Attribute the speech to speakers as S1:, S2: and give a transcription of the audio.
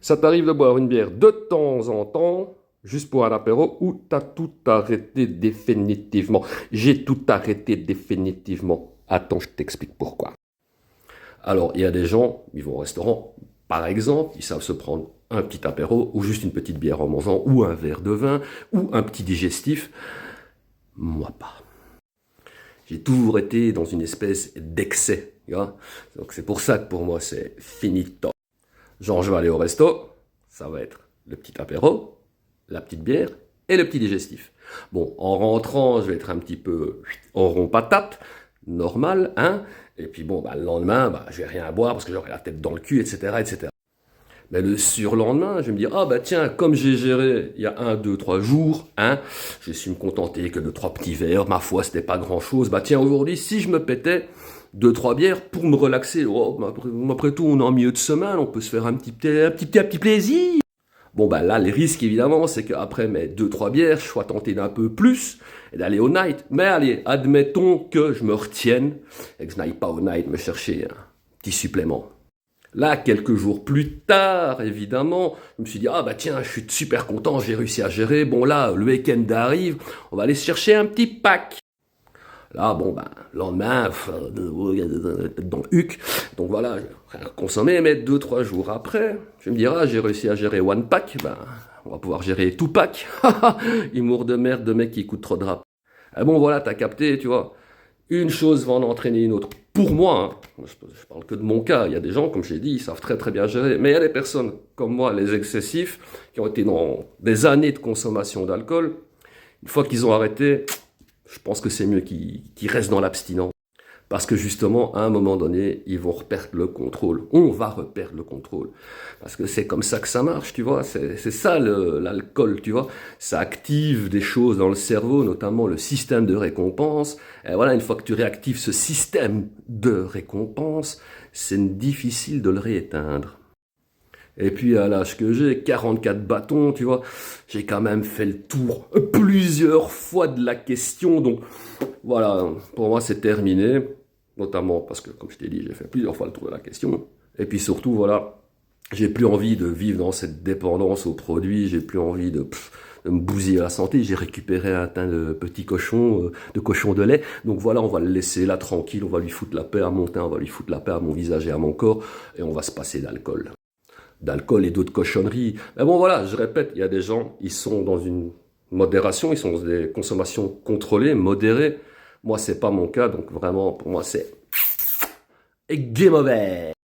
S1: Ça t'arrive de boire une bière de temps en temps, juste pour un apéro, ou t'as tout arrêté définitivement? J'ai tout arrêté définitivement. Attends, je t'explique pourquoi. Alors, il y a des gens, ils vont au restaurant, par exemple, ils savent se prendre un petit apéro, ou juste une petite bière en mangeant, ou un verre de vin, ou un petit digestif. Moi pas. J'ai toujours été dans une espèce d'excès. Tu vois. Donc c'est pour ça que pour moi c'est finito. Genre je vais aller au resto, ça va être le petit apéro, la petite bière et le petit digestif. Bon, en rentrant, je vais être un petit peu en rond patate, normal, hein. Et puis bon, bah, le lendemain, bah, je vais rien boire parce que j'aurai la tête dans le cul, etc., etc. Mais le surlendemain, je vais me dire, ah bah tiens, comme j'ai géré il y a 1, 2, 3 jours, hein, j'ai su me contenter que de 3 petits verres, ma foi, c'était pas grand chose. Bah tiens, aujourd'hui, si je me pétais 2, 3 bières pour me relaxer, oh, bah, après tout, on est en milieu de semaine, on peut se faire un petit plaisir. Bon bah là, les risques évidemment, c'est qu'après mes 2, 3 bières, je sois tenté d'un peu plus et d'aller au night. Mais allez, admettons que je me retienne et que je n'aille pas au night me chercher un petit supplément. Là, quelques jours plus tard, évidemment, je me suis dit, ah bah tiens, je suis super content, j'ai réussi à gérer. Bon là, le week-end arrive, on va aller se chercher un petit pack. Là, bon, ben, lendemain, dans le huc. Donc voilà, je vais consommer, mais 2, 3 jours après, je me dirai, ah, j'ai réussi à gérer one pack, ben, on va pouvoir gérer tout pack. Humour de merde de mec qui écoute trop de rap. Ah bon, voilà, t'as capté, tu vois. Une chose va en entraîner une autre. Pour moi, hein, je parle que de mon cas, il y a des gens, comme j'ai dit, ils savent très très bien gérer, mais il y a des personnes comme moi, les excessifs, qui ont été dans des années de consommation d'alcool, une fois qu'ils ont arrêté, je pense que c'est mieux qu'ils restent dans l'abstinence. Parce que justement, à un moment donné, ils vont reperdre le contrôle. On va reperdre le contrôle. Parce que c'est comme ça que ça marche, tu vois. C'est ça l'alcool, tu vois. Ça active des choses dans le cerveau, notamment le système de récompense. Et voilà, une fois que tu réactives ce système de récompense, c'est difficile de le rééteindre. Et puis à l'âge que j'ai, 44 bâtons, tu vois, j'ai quand même fait le tour plusieurs fois de la question. Donc voilà, pour moi c'est terminé, notamment parce que, comme je t'ai dit, j'ai fait plusieurs fois le tour de la question. Et puis surtout, voilà, j'ai plus envie de vivre dans cette dépendance aux produits, j'ai plus envie de me bousiller la santé. J'ai récupéré un teint de petit cochon, de cochon de lait. Donc voilà, on va le laisser là tranquille, on va lui foutre la paix à mon teint, on va lui foutre la paix à mon visage et à mon corps, et on va se passer d'alcool et d'autres cochonneries. Mais bon, voilà, je répète, il y a des gens, ils sont dans une modération, ils sont dans des consommations contrôlées, modérées. Moi, c'est pas mon cas, donc vraiment, pour moi, c'est game over.